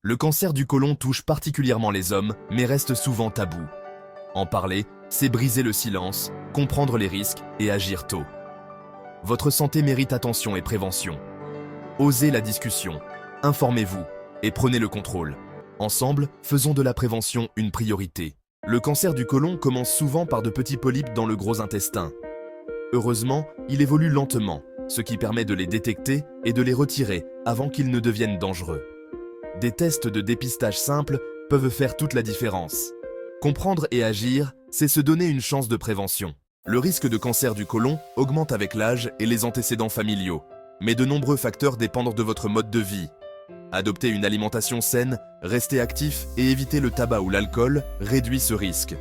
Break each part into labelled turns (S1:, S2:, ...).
S1: Le cancer du côlon touche particulièrement les hommes, mais reste souvent tabou. En parler, c'est briser le silence, comprendre les risques et agir tôt. Votre santé mérite attention et prévention. Osez la discussion, informez-vous et prenez le contrôle. Ensemble, faisons de la prévention une priorité. Le cancer du côlon commence souvent par de petits polypes dans le gros intestin. Heureusement, il évolue lentement, ce qui permet de les détecter et de les retirer avant qu'ils ne deviennent dangereux. Des tests de dépistage simples peuvent faire toute la différence. Comprendre et agir, c'est se donner une chance de prévention. Le risque de cancer du côlon augmente avec l'âge et les antécédents familiaux, mais de nombreux facteurs dépendent de votre mode de vie. Adopter une alimentation saine, rester actif et éviter le tabac ou l'alcool réduit ce risque.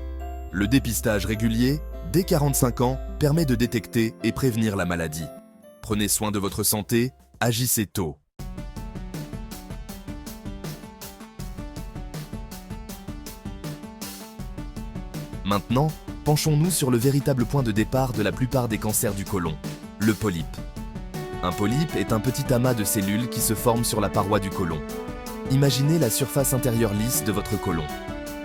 S1: Le dépistage régulier, dès 45 ans, permet de détecter et prévenir la maladie. Prenez soin de votre santé, agissez tôt. Maintenant, penchons-nous sur le véritable point de départ de la plupart des cancers du côlon, le polype. Un polype est un petit amas de cellules qui se forment sur la paroi du côlon. Imaginez la surface intérieure lisse de votre côlon.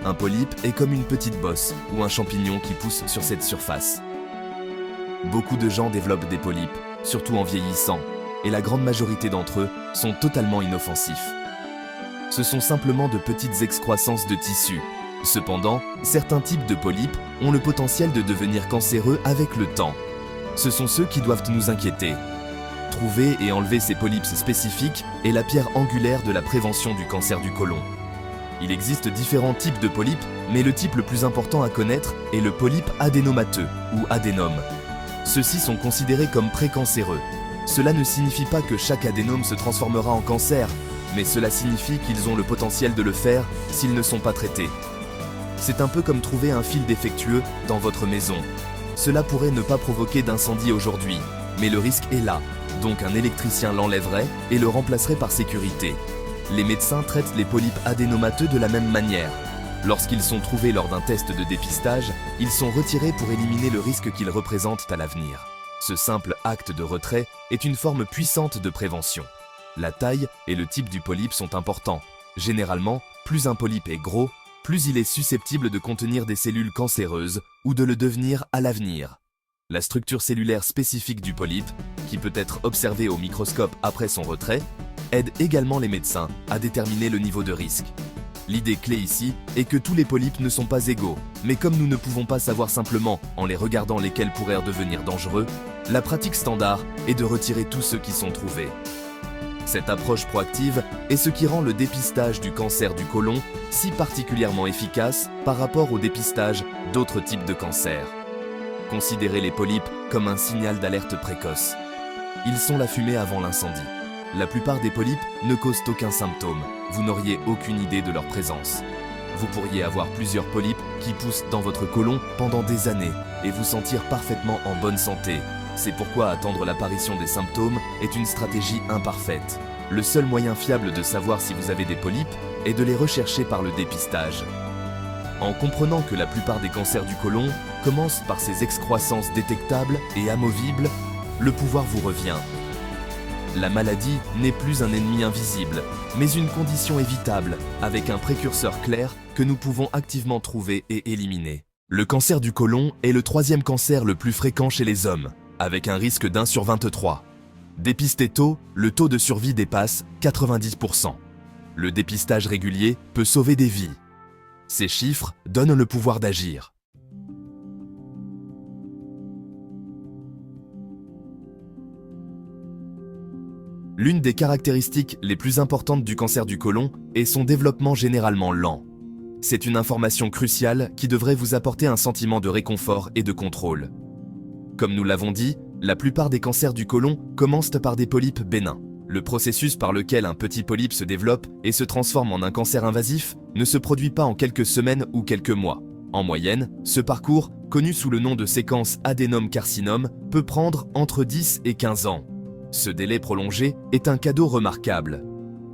S1: Un polype est comme une petite bosse ou un champignon qui pousse sur cette surface. Beaucoup de gens développent des polypes, surtout en vieillissant, et la grande majorité d'entre eux sont totalement inoffensifs. Ce sont simplement de petites excroissances de tissu. Cependant, certains types de polypes ont le potentiel de devenir cancéreux avec le temps. Ce sont ceux qui doivent nous inquiéter. Trouver et enlever ces polypes spécifiques est la pierre angulaire de la prévention du cancer du côlon. Il existe différents types de polypes, mais le type le plus important à connaître est le polype adénomateux ou adénome. Ceux-ci sont considérés comme précancéreux. Cela ne signifie pas que chaque adénome se transformera en cancer, mais cela signifie qu'ils ont le potentiel de le faire s'ils ne sont pas traités. C'est un peu comme trouver un fil défectueux dans votre maison. Cela pourrait ne pas provoquer d'incendie aujourd'hui, mais le risque est là, donc un électricien l'enlèverait et le remplacerait par sécurité. Les médecins traitent les polypes adénomateux de la même manière. Lorsqu'ils sont trouvés lors d'un test de dépistage, ils sont retirés pour éliminer le risque qu'ils représentent à l'avenir. Ce simple acte de retrait est une forme puissante de prévention. La taille et le type du polype sont importants. Généralement, plus un polype est gros, plus il est susceptible de contenir des cellules cancéreuses ou de le devenir à l'avenir. La structure cellulaire spécifique du polype, qui peut être observée au microscope après son retrait, aide également les médecins à déterminer le niveau de risque. L'idée clé ici est que tous les polypes ne sont pas égaux, mais comme nous ne pouvons pas savoir simplement en les regardant lesquels pourraient devenir dangereux, la pratique standard est de retirer tous ceux qui sont trouvés. Cette approche proactive est ce qui rend le dépistage du cancer du côlon si particulièrement efficace par rapport au dépistage d'autres types de cancers. Considérez les polypes comme un signal d'alerte précoce. Ils sont la fumée avant l'incendie. La plupart des polypes ne causent aucun symptôme. Vous n'auriez aucune idée de leur présence. Vous pourriez avoir plusieurs polypes qui poussent dans votre côlon pendant des années et vous sentir parfaitement en bonne santé. C'est pourquoi attendre l'apparition des symptômes est une stratégie imparfaite. Le seul moyen fiable de savoir si vous avez des polypes est de les rechercher par le dépistage. En comprenant que la plupart des cancers du côlon commencent par ces excroissances détectables et amovibles, le pouvoir vous revient. La maladie n'est plus un ennemi invisible, mais une condition évitable, avec un précurseur clair que nous pouvons activement trouver et éliminer. Le cancer du côlon est le troisième cancer le plus fréquent chez les hommes, avec un risque d'1 sur 23. Dépisté tôt, le taux de survie dépasse 90%. Le dépistage régulier peut sauver des vies. Ces chiffres donnent le pouvoir d'agir. L'une des caractéristiques les plus importantes du cancer du côlon est son développement généralement lent. C'est une information cruciale qui devrait vous apporter un sentiment de réconfort et de contrôle. Comme nous l'avons dit, la plupart des cancers du côlon commencent par des polypes bénins. Le processus par lequel un petit polype se développe et se transforme en un cancer invasif ne se produit pas en quelques semaines ou quelques mois. En moyenne, ce parcours, connu sous le nom de séquence adénome-carcinome, peut prendre entre 10 et 15 ans. Ce délai prolongé est un cadeau remarquable.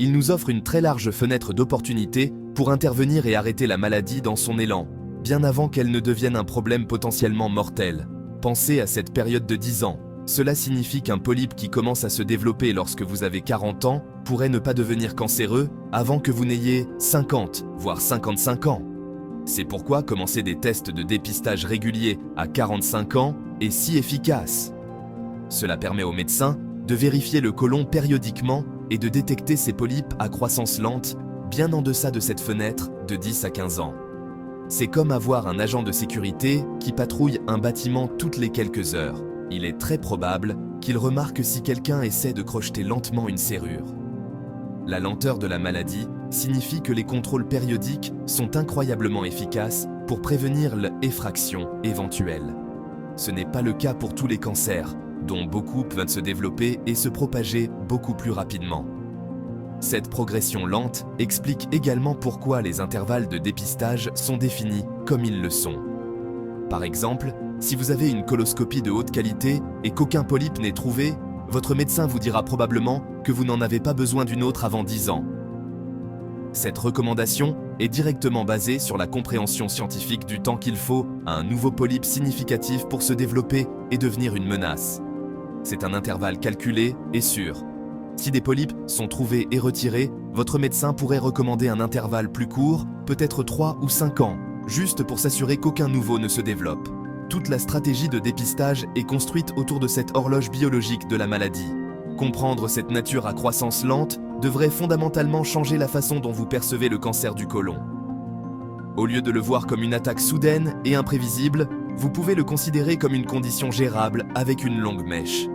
S1: Il nous offre une très large fenêtre d'opportunité pour intervenir et arrêter la maladie dans son élan, bien avant qu'elle ne devienne un problème potentiellement mortel. Pensez à cette période de 10 ans. Cela signifie qu'un polype qui commence à se développer lorsque vous avez 40 ans pourrait ne pas devenir cancéreux avant que vous n'ayez 50, voire 55 ans. C'est pourquoi commencer des tests de dépistage réguliers à 45 ans est si efficace. Cela permet aux médecins de vérifier le côlon périodiquement et de détecter ces polypes à croissance lente bien en deçà de cette fenêtre de 10 à 15 ans. C'est comme avoir un agent de sécurité qui patrouille un bâtiment toutes les quelques heures. Il est très probable qu'il remarque si quelqu'un essaie de crocheter lentement une serrure. La lenteur de la maladie signifie que les contrôles périodiques sont incroyablement efficaces pour prévenir l'effraction éventuelle. Ce n'est pas le cas pour tous les cancers, dont beaucoup peuvent se développer et se propager beaucoup plus rapidement. Cette progression lente explique également pourquoi les intervalles de dépistage sont définis comme ils le sont. Par exemple, si vous avez une coloscopie de haute qualité et qu'aucun polype n'est trouvé, votre médecin vous dira probablement que vous n'en avez pas besoin d'une autre avant 10 ans. Cette recommandation est directement basée sur la compréhension scientifique du temps qu'il faut à un nouveau polype significatif pour se développer et devenir une menace. C'est un intervalle calculé et sûr. Si des polypes sont trouvés et retirés, votre médecin pourrait recommander un intervalle plus court, peut-être 3 ou 5 ans, juste pour s'assurer qu'aucun nouveau ne se développe. Toute la stratégie de dépistage est construite autour de cette horloge biologique de la maladie. Comprendre cette nature à croissance lente devrait fondamentalement changer la façon dont vous percevez le cancer du côlon. Au lieu de le voir comme une attaque soudaine et imprévisible, vous pouvez le considérer comme une condition gérable avec une longue mèche.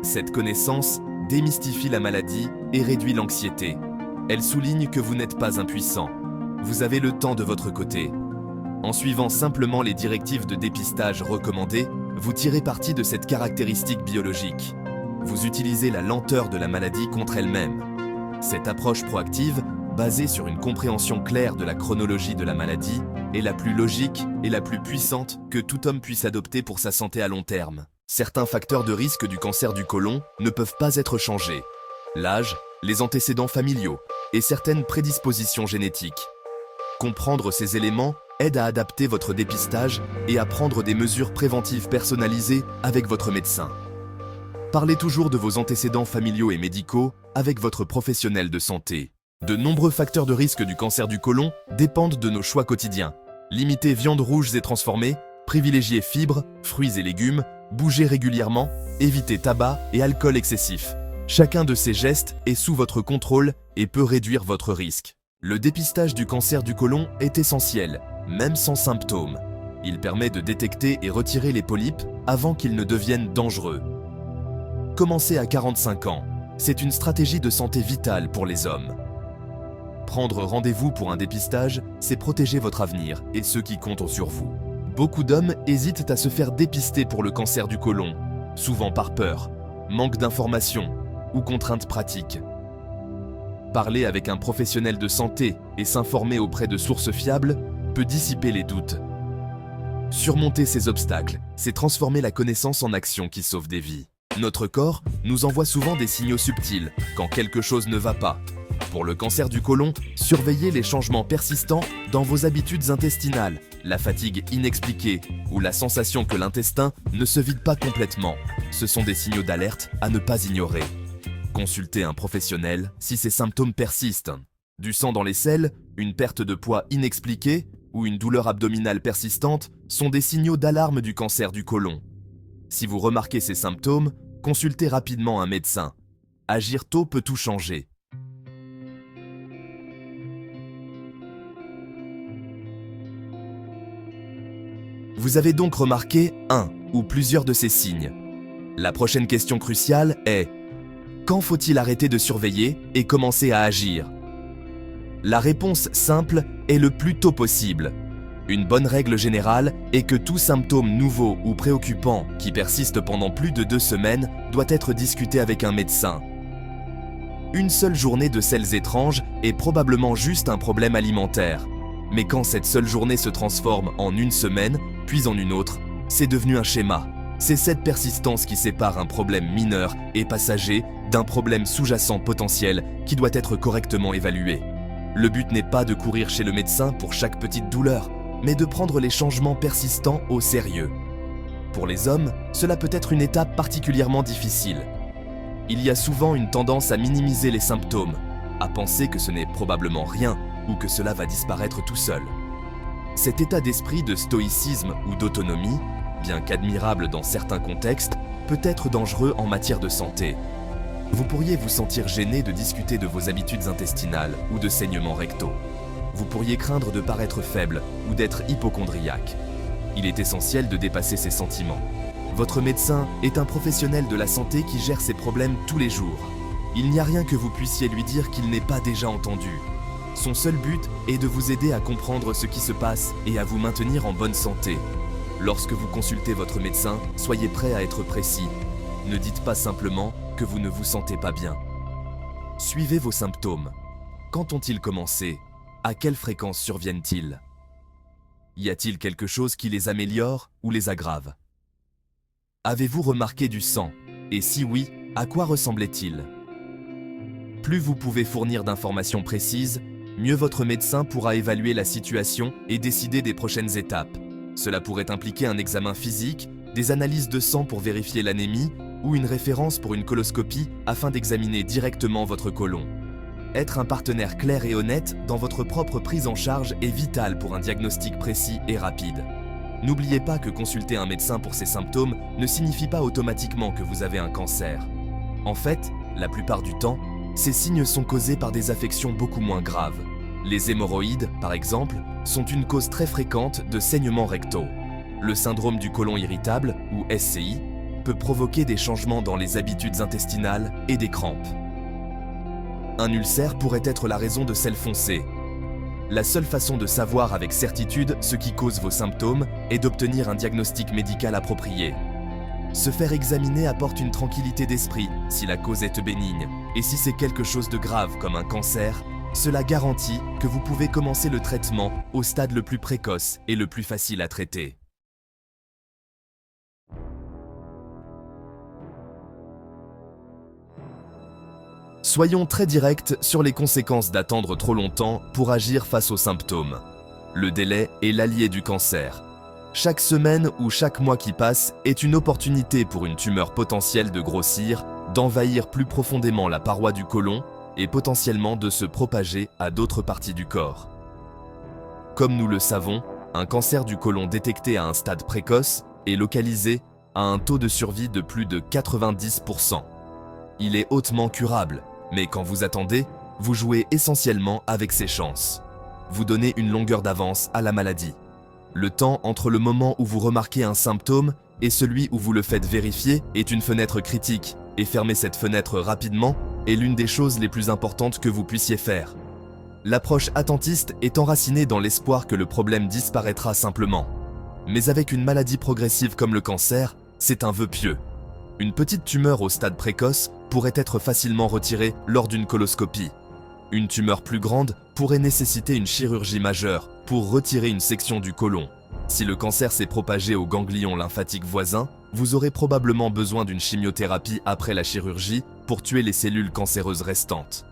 S1: Cette connaissance démystifie la maladie et réduit l'anxiété. Elle souligne que vous n'êtes pas impuissant. Vous avez le temps de votre côté. En suivant simplement les directives de dépistage recommandées, vous tirez parti de cette caractéristique biologique. Vous utilisez la lenteur de la maladie contre elle-même. Cette approche proactive, basée sur une compréhension claire de la chronologie de la maladie, est la plus logique et la plus puissante que tout homme puisse adopter pour sa santé à long terme. Certains facteurs de risque du cancer du côlon ne peuvent pas être changés. L'âge, les antécédents familiaux et certaines prédispositions génétiques. Comprendre ces éléments aide à adapter votre dépistage et à prendre des mesures préventives personnalisées avec votre médecin. Parlez toujours de vos antécédents familiaux et médicaux avec votre professionnel de santé. De nombreux facteurs de risque du cancer du côlon dépendent de nos choix quotidiens. Limitez viandes rouges et transformées, privilégiez fibres, fruits et légumes, bougez régulièrement, évitez tabac et alcool excessif. Chacun de ces gestes est sous votre contrôle et peut réduire votre risque. Le dépistage du cancer du côlon est essentiel, même sans symptômes. Il permet de détecter et retirer les polypes avant qu'ils ne deviennent dangereux. Commencez à 45 ans. C'est une stratégie de santé vitale pour les hommes. Prendre rendez-vous pour un dépistage, c'est protéger votre avenir et ceux qui comptent sur vous. Beaucoup d'hommes hésitent à se faire dépister pour le cancer du côlon, souvent par peur, manque d'informations ou contraintes pratiques. Parler avec un professionnel de santé et s'informer auprès de sources fiables peut dissiper les doutes. Surmonter ces obstacles, c'est transformer la connaissance en action qui sauve des vies. Notre corps nous envoie souvent des signaux subtils quand quelque chose ne va pas. Pour le cancer du côlon, surveillez les changements persistants dans vos habitudes intestinales, la fatigue inexpliquée ou la sensation que l'intestin ne se vide pas complètement. Ce sont des signaux d'alerte à ne pas ignorer. Consultez un professionnel si ces symptômes persistent. Du sang dans les selles, une perte de poids inexpliquée ou une douleur abdominale persistante sont des signaux d'alarme du cancer du côlon. Si vous remarquez ces symptômes, consultez rapidement un médecin. Agir tôt peut tout changer. Vous avez donc remarqué un ou plusieurs de ces signes. La prochaine question cruciale est: quand faut-il arrêter de surveiller et commencer à agir? La réponse simple est le plus tôt possible. Une bonne règle générale est que tout symptôme nouveau ou préoccupant qui persiste pendant plus de 2 semaines doit être discuté avec un médecin. Une seule journée de selles étranges est probablement juste un problème alimentaire. Mais quand cette seule journée se transforme en une semaine, puis en une autre, c'est devenu un schéma. C'est cette persistance qui sépare un problème mineur et passager d'un problème sous-jacent potentiel qui doit être correctement évalué. Le but n'est pas de courir chez le médecin pour chaque petite douleur, mais de prendre les changements persistants au sérieux. Pour les hommes, cela peut être une étape particulièrement difficile. Il y a souvent une tendance à minimiser les symptômes, à penser que ce n'est probablement rien ou que cela va disparaître tout seul. Cet état d'esprit de stoïcisme ou d'autonomie, bien qu'admirable dans certains contextes, peut être dangereux en matière de santé. Vous pourriez vous sentir gêné de discuter de vos habitudes intestinales ou de saignements rectaux. Vous pourriez craindre de paraître faible ou d'être hypocondriaque. Il est essentiel de dépasser ces sentiments. Votre médecin est un professionnel de la santé qui gère ses problèmes tous les jours. Il n'y a rien que vous puissiez lui dire qu'il n'ait pas déjà entendu. Son seul but est de vous aider à comprendre ce qui se passe et à vous maintenir en bonne santé. Lorsque vous consultez votre médecin, soyez prêt à être précis. Ne dites pas simplement que vous ne vous sentez pas bien. Suivez vos symptômes. Quand ont-ils commencé? À quelle fréquence surviennent-ils? Y a-t-il quelque chose qui les améliore ou les aggrave? Avez-vous remarqué du sang? Et si oui, à quoi ressemblait-il? Plus vous pouvez fournir d'informations précises, mieux votre médecin pourra évaluer la situation et décider des prochaines étapes. Cela pourrait impliquer un examen physique, des analyses de sang pour vérifier l'anémie ou une référence pour une coloscopie afin d'examiner directement votre côlon. Être un partenaire clair et honnête dans votre propre prise en charge est vital pour un diagnostic précis et rapide. N'oubliez pas que consulter un médecin pour ces symptômes ne signifie pas automatiquement que vous avez un cancer. En fait, la plupart du temps, ces signes sont causés par des affections beaucoup moins graves. Les hémorroïdes, par exemple, sont une cause très fréquente de saignements rectaux. Le syndrome du côlon irritable, ou SCI, peut provoquer des changements dans les habitudes intestinales et des crampes. Un ulcère pourrait être la raison de selles foncées. La seule façon de savoir avec certitude ce qui cause vos symptômes est d'obtenir un diagnostic médical approprié. Se faire examiner apporte une tranquillité d'esprit si la cause est bénigne, et si c'est quelque chose de grave comme un cancer, cela garantit que vous pouvez commencer le traitement au stade le plus précoce et le plus facile à traiter. Soyons très directs sur les conséquences d'attendre trop longtemps pour agir face aux symptômes. Le délai est l'allié du cancer. Chaque semaine ou chaque mois qui passe est une opportunité pour une tumeur potentielle de grossir, d'envahir plus profondément la paroi du côlon et potentiellement de se propager à d'autres parties du corps. Comme nous le savons, un cancer du côlon détecté à un stade précoce est localisé à un taux de survie de plus de 90%. Il est hautement curable, mais quand vous attendez, vous jouez essentiellement avec ses chances. Vous donnez une longueur d'avance à la maladie. Le temps entre le moment où vous remarquez un symptôme et celui où vous le faites vérifier est une fenêtre critique, et fermer cette fenêtre rapidement est l'une des choses les plus importantes que vous puissiez faire. L'approche attentiste est enracinée dans l'espoir que le problème disparaîtra simplement. Mais avec une maladie progressive comme le cancer, c'est un vœu pieux. Une petite tumeur au stade précoce pourrait être facilement retirée lors d'une coloscopie. Une tumeur plus grande pourrait nécessiter une chirurgie majeure pour retirer une section du côlon. Si le cancer s'est propagé aux ganglions lymphatiques voisins, vous aurez probablement besoin d'une chimiothérapie après la chirurgie pour tuer les cellules cancéreuses restantes.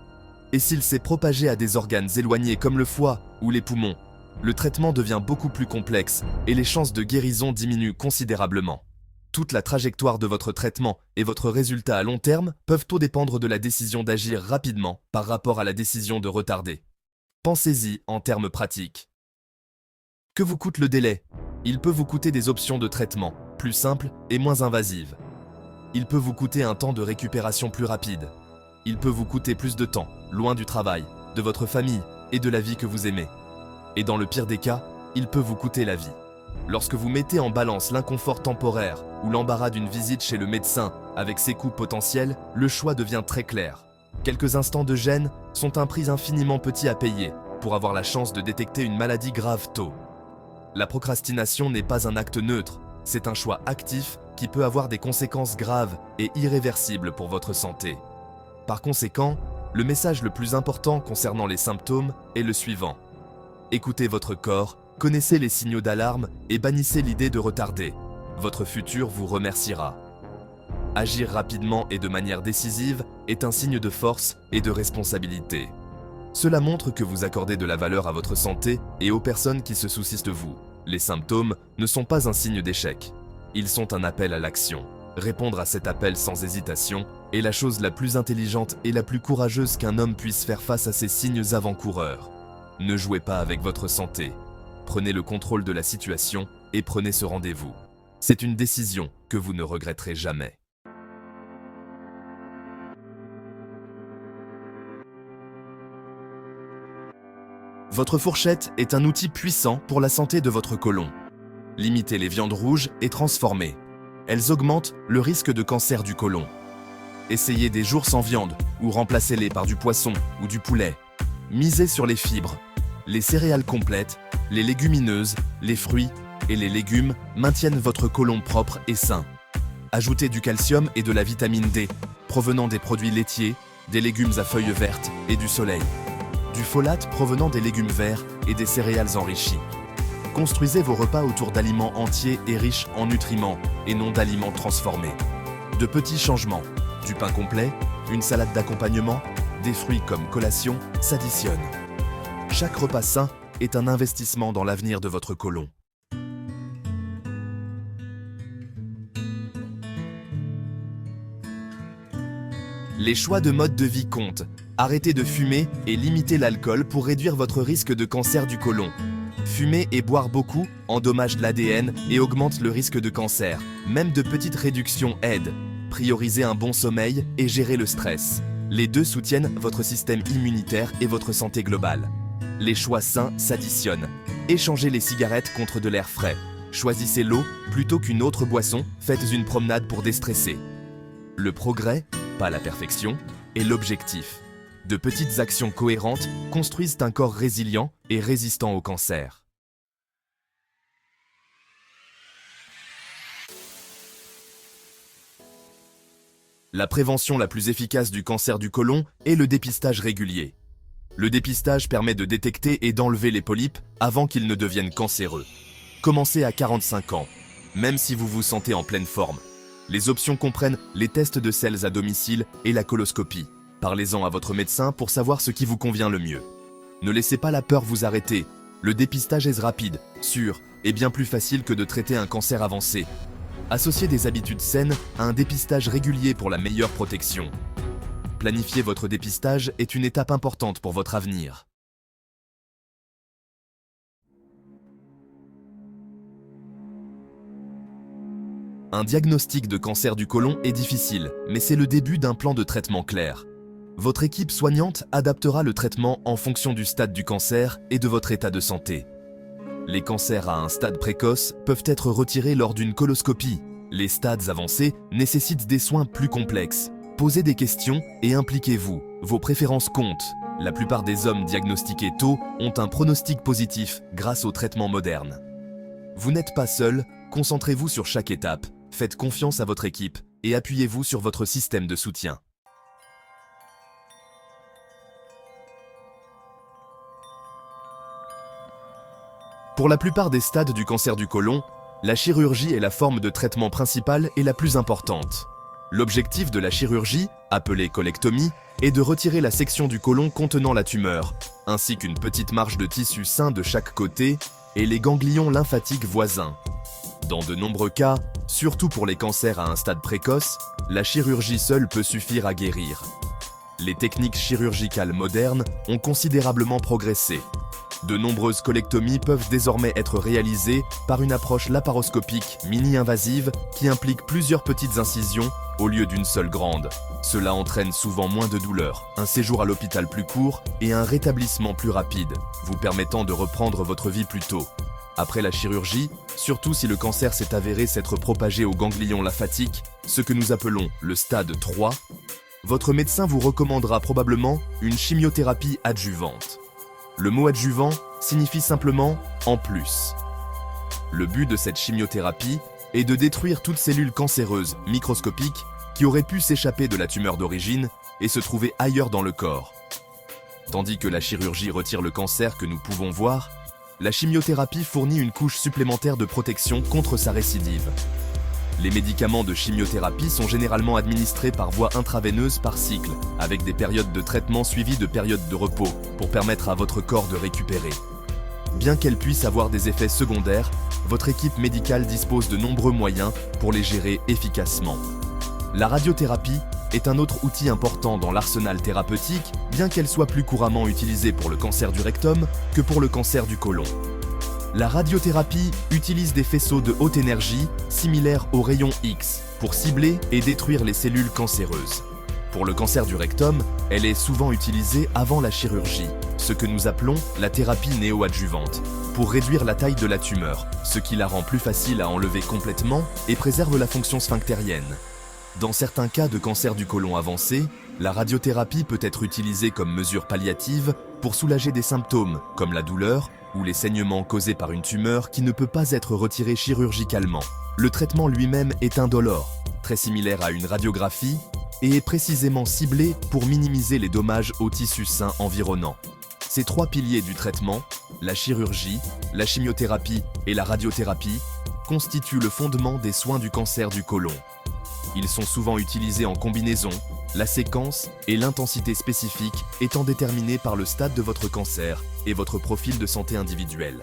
S1: Et s'il s'est propagé à des organes éloignés comme le foie ou les poumons, le traitement devient beaucoup plus complexe et les chances de guérison diminuent considérablement. Toute la trajectoire de votre traitement et votre résultat à long terme peuvent tout dépendre de la décision d'agir rapidement par rapport à la décision de retarder. Pensez-y en termes pratiques. Que vous coûte le délai? Il peut vous coûter des options de traitement, plus simples et moins invasives. Il peut vous coûter un temps de récupération plus rapide. Il peut vous coûter plus de temps, loin du travail, de votre famille et de la vie que vous aimez. Et dans le pire des cas, il peut vous coûter la vie. Lorsque vous mettez en balance l'inconfort temporaire ou l'embarras d'une visite chez le médecin avec ses coûts potentiels, le choix devient très clair. Quelques instants de gêne sont un prix infiniment petit à payer pour avoir la chance de détecter une maladie grave tôt. La procrastination n'est pas un acte neutre, c'est un choix actif qui peut avoir des conséquences graves et irréversibles pour votre santé. Par conséquent, le message le plus important concernant les symptômes est le suivant. Écoutez votre corps, connaissez les signaux d'alarme et bannissez l'idée de retarder. Votre futur vous remerciera. Agir rapidement et de manière décisive est un signe de force et de responsabilité. Cela montre que vous accordez de la valeur à votre santé et aux personnes qui se soucient de vous. Les symptômes ne sont pas un signe d'échec. Ils sont un appel à l'action. Répondre à cet appel sans hésitation est la chose la plus intelligente et la plus courageuse qu'un homme puisse faire face à ces signes avant-coureurs. Ne jouez pas avec votre santé. Prenez le contrôle de la situation et prenez ce rendez-vous. C'est une décision que vous ne regretterez jamais. Votre fourchette est un outil puissant pour la santé de votre côlon. Limitez les viandes rouges et transformées. Elles augmentent le risque de cancer du côlon. Essayez des jours sans viande ou remplacez-les par du poisson ou du poulet. Misez sur les fibres. Les céréales complètes, les légumineuses, les fruits et les légumes maintiennent votre côlon propre et sain. Ajoutez du calcium et de la vitamine D, provenant des produits laitiers, des légumes à feuilles vertes et du soleil. Du folate provenant des légumes verts et des céréales enrichies. Construisez vos repas autour d'aliments entiers et riches en nutriments et non d'aliments transformés. De petits changements, du pain complet, une salade d'accompagnement, des fruits comme collation s'additionnent. Chaque repas sain est un investissement dans l'avenir de votre côlon. Les choix de mode de vie comptent. Arrêtez de fumer et limitez l'alcool pour réduire votre risque de cancer du côlon. Fumer et boire beaucoup endommagent l'ADN et augmentent le risque de cancer. Même de petites réductions aident. Priorisez un bon sommeil et gérez le stress. Les deux soutiennent votre système immunitaire et votre santé globale. Les choix sains s'additionnent. Échangez les cigarettes contre de l'air frais. Choisissez l'eau plutôt qu'une autre boisson. Faites une promenade pour déstresser. Le progrès, pas la perfection, est l'objectif. De petites actions cohérentes construisent un corps résilient et résistant au cancer. La prévention la plus efficace du cancer du côlon est le dépistage régulier. Le dépistage permet de détecter et d'enlever les polypes avant qu'ils ne deviennent cancéreux. Commencez à 45 ans, même si vous vous sentez en pleine forme. Les options comprennent les tests de selles à domicile et la coloscopie. Parlez-en à votre médecin pour savoir ce qui vous convient le mieux. Ne laissez pas la peur vous arrêter. Le dépistage est rapide, sûr et bien plus facile que de traiter un cancer avancé. Associez des habitudes saines à un dépistage régulier pour la meilleure protection. Planifier votre dépistage est une étape importante pour votre avenir. Un diagnostic de cancer du côlon est difficile, mais c'est le début d'un plan de traitement clair. Votre équipe soignante adaptera le traitement en fonction du stade du cancer et de votre état de santé. Les cancers à un stade précoce peuvent être retirés lors d'une coloscopie. Les stades avancés nécessitent des soins plus complexes. Posez des questions et impliquez-vous. Vos préférences comptent. La plupart des hommes diagnostiqués tôt ont un pronostic positif grâce aux traitements modernes. Vous n'êtes pas seul, concentrez-vous sur chaque étape, faites confiance à votre équipe et appuyez-vous sur votre système de soutien. Pour la plupart des stades du cancer du côlon, la chirurgie est la forme de traitement principale et la plus importante. L'objectif de la chirurgie, appelée colectomie, est de retirer la section du côlon contenant la tumeur, ainsi qu'une petite marge de tissu sain de chaque côté et les ganglions lymphatiques voisins. Dans de nombreux cas, surtout pour les cancers à un stade précoce, la chirurgie seule peut suffire à guérir. Les techniques chirurgicales modernes ont considérablement progressé. De nombreuses colectomies peuvent désormais être réalisées par une approche laparoscopique mini-invasive qui implique plusieurs petites incisions au lieu d'une seule grande. Cela entraîne souvent moins de douleur, un séjour à l'hôpital plus court et un rétablissement plus rapide, vous permettant de reprendre votre vie plus tôt. Après la chirurgie, surtout si le cancer s'est avéré s'être propagé au ganglion lymphatique, ce que nous appelons le stade 3, votre médecin vous recommandera probablement une chimiothérapie adjuvante. Le mot adjuvant signifie simplement « en plus ». Le but de cette chimiothérapie est de détruire toute cellule cancéreuse microscopique qui aurait pu s'échapper de la tumeur d'origine et se trouver ailleurs dans le corps. Tandis que la chirurgie retire le cancer que nous pouvons voir, la chimiothérapie fournit une couche supplémentaire de protection contre sa récidive. Les médicaments de chimiothérapie sont généralement administrés par voie intraveineuse par cycle, avec des périodes de traitement suivies de périodes de repos, pour permettre à votre corps de récupérer. Bien qu'elles puissent avoir des effets secondaires, votre équipe médicale dispose de nombreux moyens pour les gérer efficacement. La radiothérapie est un autre outil important dans l'arsenal thérapeutique, bien qu'elle soit plus couramment utilisée pour le cancer du rectum que pour le cancer du côlon. La radiothérapie utilise des faisceaux de haute énergie, similaires aux rayons X, pour cibler et détruire les cellules cancéreuses. Pour le cancer du rectum, elle est souvent utilisée avant la chirurgie, ce que nous appelons la thérapie néoadjuvante, pour réduire la taille de la tumeur, ce qui la rend plus facile à enlever complètement et préserve la fonction sphinctérienne. Dans certains cas de cancer du côlon avancé, la radiothérapie peut être utilisée comme mesure palliative pour soulager des symptômes comme la douleur ou les saignements causés par une tumeur qui ne peut pas être retirée chirurgicalement. Le traitement lui-même est indolore, très similaire à une radiographie, et est précisément ciblé pour minimiser les dommages aux tissus sains environnants. Ces trois piliers du traitement, la chirurgie, la chimiothérapie et la radiothérapie, constituent le fondement des soins du cancer du côlon. Ils sont souvent utilisés en combinaison, la séquence et l'intensité spécifique étant déterminées par le stade de votre cancer et votre profil de santé individuel.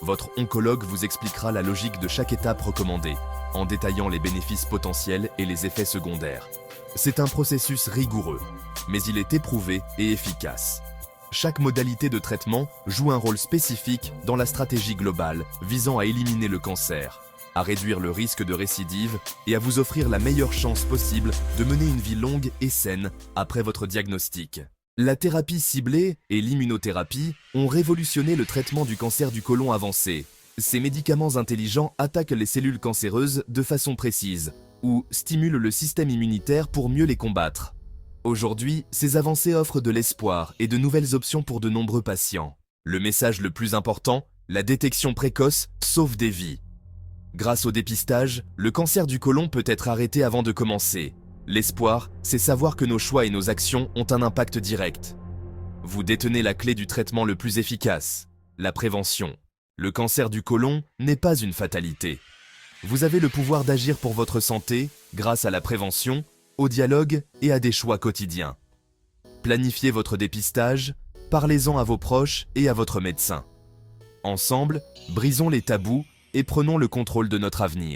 S1: Votre oncologue vous expliquera la logique de chaque étape recommandée, en détaillant les bénéfices potentiels et les effets secondaires. C'est un processus rigoureux, mais il est éprouvé et efficace. Chaque modalité de traitement joue un rôle spécifique dans la stratégie globale visant à éliminer le cancer, à réduire le risque de récidive et à vous offrir la meilleure chance possible de mener une vie longue et saine après votre diagnostic. La thérapie ciblée et l'immunothérapie ont révolutionné le traitement du cancer du côlon avancé. Ces médicaments intelligents attaquent les cellules cancéreuses de façon précise ou stimulent le système immunitaire pour mieux les combattre. Aujourd'hui, ces avancées offrent de l'espoir et de nouvelles options pour de nombreux patients. Le message le plus important, la détection précoce sauve des vies. Grâce au dépistage, le cancer du côlon peut être arrêté avant de commencer. L'espoir, c'est savoir que nos choix et nos actions ont un impact direct. Vous détenez la clé du traitement le plus efficace, la prévention. Le cancer du côlon n'est pas une fatalité. Vous avez le pouvoir d'agir pour votre santé grâce à la prévention, au dialogue et à des choix quotidiens. Planifiez votre dépistage, parlez-en à vos proches et à votre médecin. Ensemble, brisons les tabous et prenons le contrôle de notre avenir.